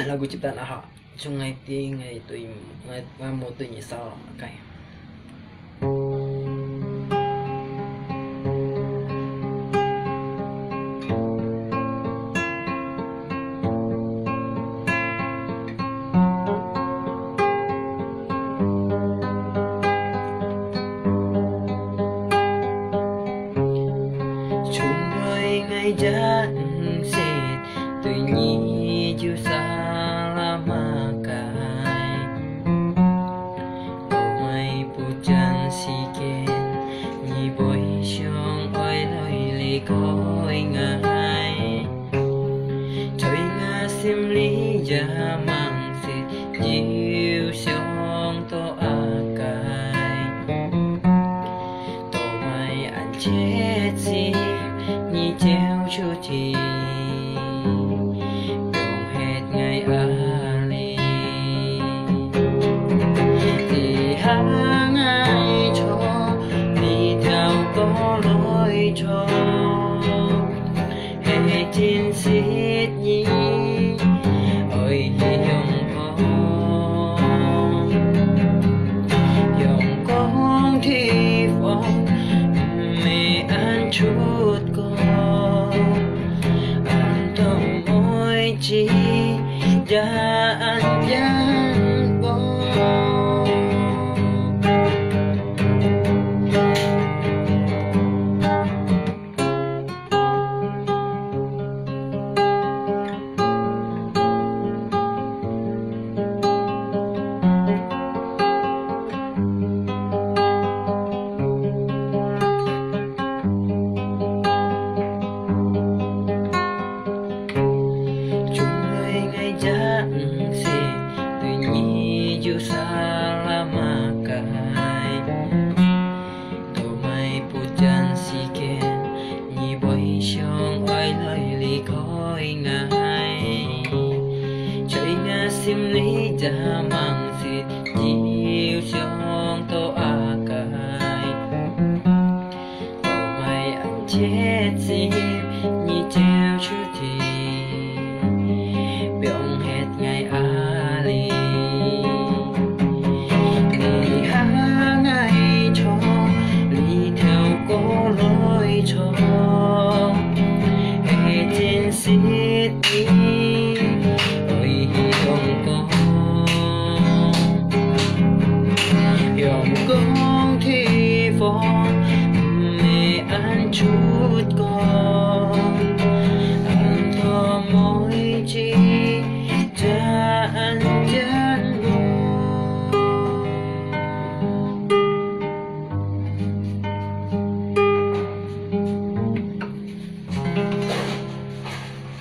lagu ciptaan Ahok Sungai Tinggi itu mau tuh nyesal kayak ngày gian xịt tuy nhi chưa xa lama kai cầu mai pujan siken nhi boy shong oi loi li khoi ngai choi nga sim li ja mang xịt chiu shong to akai to mai an chết sim nhi treo cho chị đồng hết ngày ali thì hàng ngày cho đi theo có lối cho hết trên xít nhi ơi dòng con thì phong mẹ ăn chút chỉ ra anh gian bo dù xa lama kai to mai pujan siken nhi boy shong oi loi li khoi ngai choi nga sim li ja mang